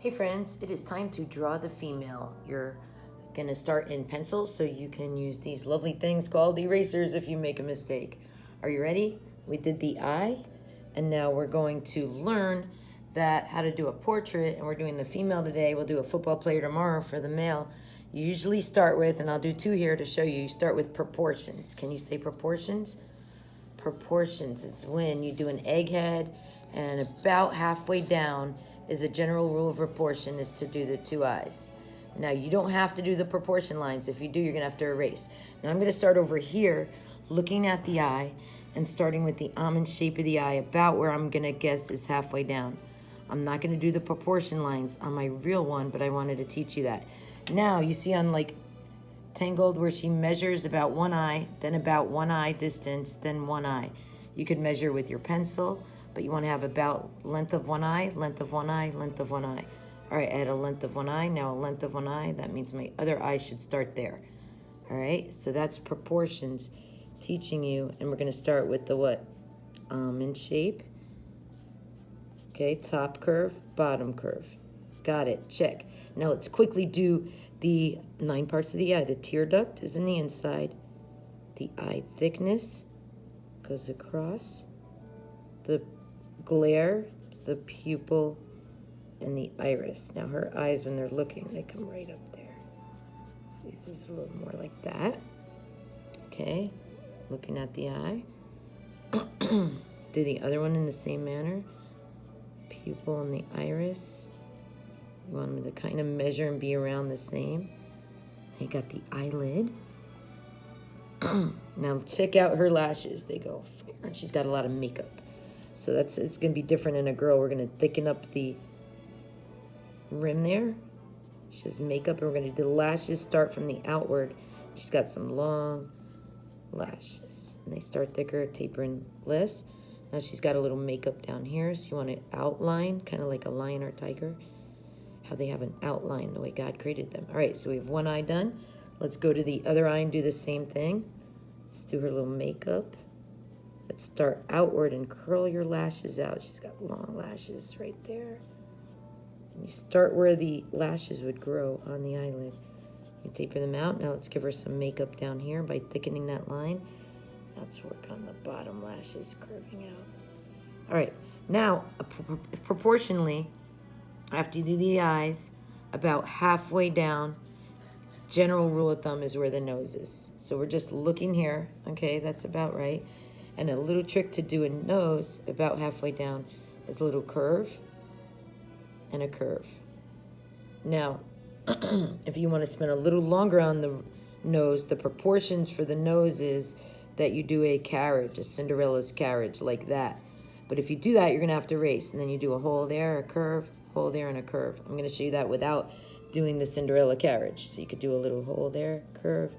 Hey friends, it is time to draw the female. You're gonna start in pencil so you can use these lovely things called erasers if you make a mistake. Are you ready? We did the eye, and now we're going to learn that how to do a portrait, and we're doing the female today. We'll do a football player tomorrow for the male. You usually start with, and I'll do two here to show you, start with proportions. Can you say proportions? Proportions is when you do an egghead, and about halfway down is a general rule of proportion is to do the two eyes. Now you don't have to do the proportion lines. If you do, you're gonna have to erase. Now I'm gonna start over here looking at the eye and starting with the almond shape of the eye about where I'm gonna guess is halfway down. I'm not gonna do the proportion lines on my real one, but I wanted to teach you that. Now you see on like Tangled where she measures about one eye, then about one eye distance, then one eye. You could measure with your pencil, but you want to have about length of one eye, length of one eye, length of one eye. All right, I had a length of one eye, now a length of one eye. That means my other eye should start there. All right, so that's proportions teaching you, and we're going to start with the what? Almond shape. Okay, top curve, bottom curve. Got it, check. Now let's quickly do the 9 parts of the eye. The tear duct is in the inside. The eye thickness goes across. The glare, the pupil, and the iris. Now her eyes, when they're looking, they come right up there. So this is a little more like that. Okay, looking at the eye. Do the other one in the same manner. Pupil and the iris. You want them to kind of measure and be around the same. You got the eyelid. Now check out her lashes. They go fair, and she's got a lot of makeup. So it's going to be different in a girl. We're going to thicken up the rim there. She has makeup, and we're going to do the lashes start from the outward. She's got some long lashes, and they start thicker, tapering less. Now she's got a little makeup down here, so you want to outline, kind of like a lion or tiger. How they have an outline the way God created them. All right, so we have one eye done. Let's go to the other eye and do the same thing. Let's do her little makeup. Let's start outward and curl your lashes out. She's got long lashes right there. And you start where the lashes would grow on the eyelid. You taper them out. Now let's give her some makeup down here by thickening that line. Now let's work on the bottom lashes curving out. All right, now proportionally, after you do the eyes, about halfway down, general rule of thumb is where the nose is. So we're just looking here. Okay, that's about right. And a little trick to do a nose about halfway down is a little curve and a curve. Now, if you want to spend a little longer on the nose, the proportions for the nose is that you do a carriage, a Cinderella's carriage, like that. But if you do that, you're going to have to erase. And then you do a hole there, a curve, hole there, and a curve. I'm going to show you that without doing the Cinderella carriage. So you could do a little hole there, curve,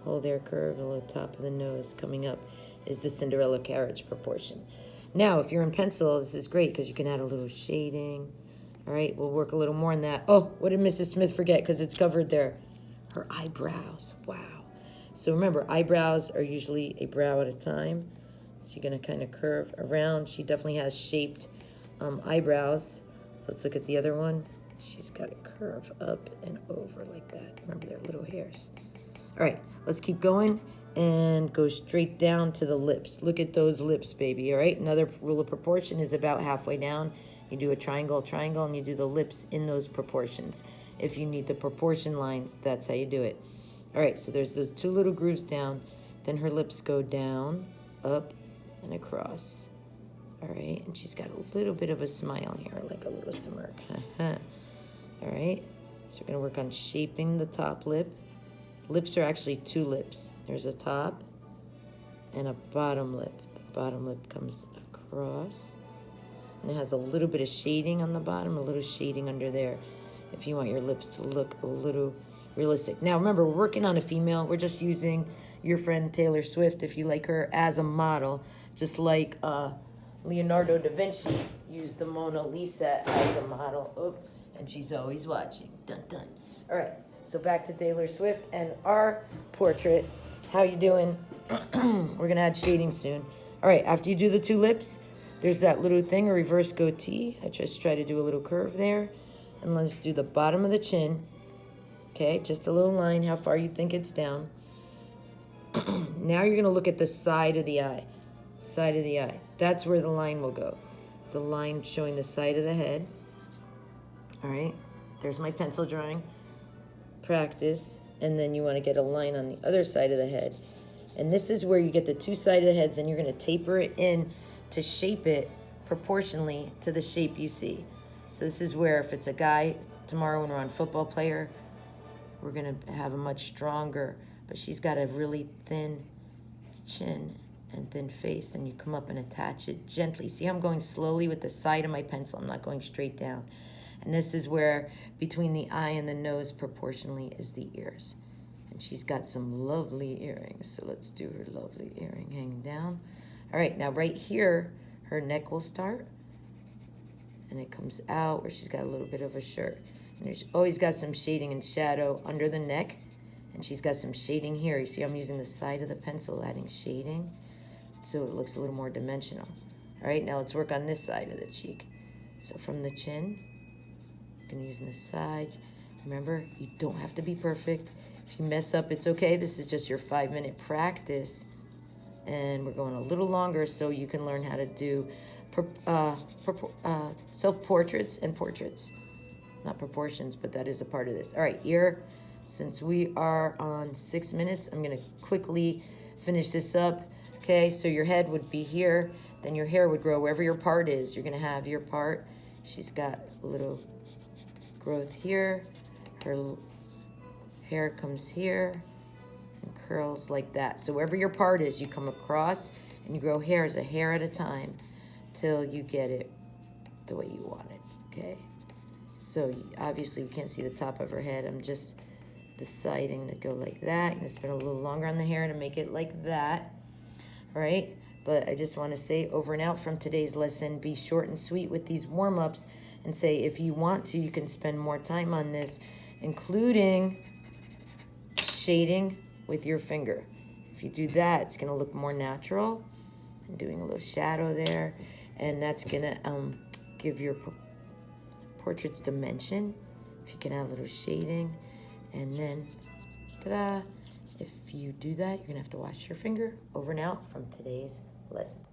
hole there, curve, and a little top of the nose coming up is the Cinderella carriage proportion. Now, if you're in pencil, this is great because you can add a little shading. All right, we'll work a little more on that. Oh, what did Mrs. Smith forget? Because it's covered there. Her eyebrows. Wow. So remember, eyebrows are usually a brow at a time. So you're going to kind of curve around. She definitely has shaped eyebrows. So let's look at the other one. She's got a curve up and over like that. Remember, they're little hairs. All right, let's keep going and go straight down to the lips. Look at those lips, baby, all right? Another rule of proportion is about halfway down. You do a triangle, and you do the lips in those proportions. If you need the proportion lines, that's how you do it. All right, so there's those two little grooves down. Then her lips go down, up, and across. All right, and she's got a little bit of a smile here, like a little smirk. All right, so we're going to work on shaping the top lip. Lips are actually two lips. There's a top and a bottom lip. The bottom lip comes across, and it has a little bit of shading on the bottom, a little shading under there, if you want your lips to look a little realistic. Now, remember, we're working on a female. We're just using your friend Taylor Swift, if you like her, as a model, just like Leonardo da Vinci used the Mona Lisa as a model. Oop, and she's always watching. Dun, dun. All right, so back to Taylor Swift and our portrait. How you doing? We're going to add shading soon. All right, after you do the two lips, there's that little thing, a reverse goatee. I just try to do a little curve there. And let's do the bottom of the chin. Okay, just a little line, how far you think it's down. Now you're gonna look at the side of the eye. Side of the eye. That's where the line will go. The line showing the side of the head. All right, there's my pencil drawing. Practice, and then you wanna get a line on the other side of the head. And this is where you get the two sided heads, and you're gonna taper it in to shape it proportionally to the shape you see. So this is where if it's a guy, tomorrow when we're on football player, we're gonna have a much stronger, but she's got a really thin chin and thin face, and you come up and attach it gently. See, I'm going slowly with the side of my pencil. I'm not going straight down. And this is where between the eye and the nose proportionally is the ears. And she's got some lovely earrings. So let's do her lovely earring hanging down. All right, now right here, her neck will start. And it comes out where she's got a little bit of a shirt. And there's always got some shading and shadow under the neck. And she's got some shading here. You see I'm using the side of the pencil, adding shading, so it looks a little more dimensional. All right, now let's work on this side of the cheek. So from the chin, you can use the side. Remember, you don't have to be perfect. If you mess up, it's okay. This is just your 5-minute practice. And we're going a little longer so you can learn how to do self-portraits and portraits. Not proportions, but that is a part of this. All right, ear. Since we are on 6 minutes, I'm gonna quickly finish this up. Okay, so your head would be here, then your hair would grow wherever your part is. You're gonna have your part. She's got a little growth here. Her hair comes here and curls like that. So wherever your part is, you come across and you grow hairs, a hair at a time, till you get it the way you want it, okay? So obviously we can't see the top of her head. I'm just deciding to go like that. I'm gonna spend a little longer on the hair to make it like that. All right, but I just want to say over and out from today's lesson, be short and sweet with these warm-ups and say if you want to, you can spend more time on this, including shading with your finger. If you do that, it's going to look more natural. I'm doing a little shadow there, and that's going to give your portraits dimension. If you can add a little shading, and then ta-da! If you do that, you're gonna have to wash your finger. Over and out from today's lesson.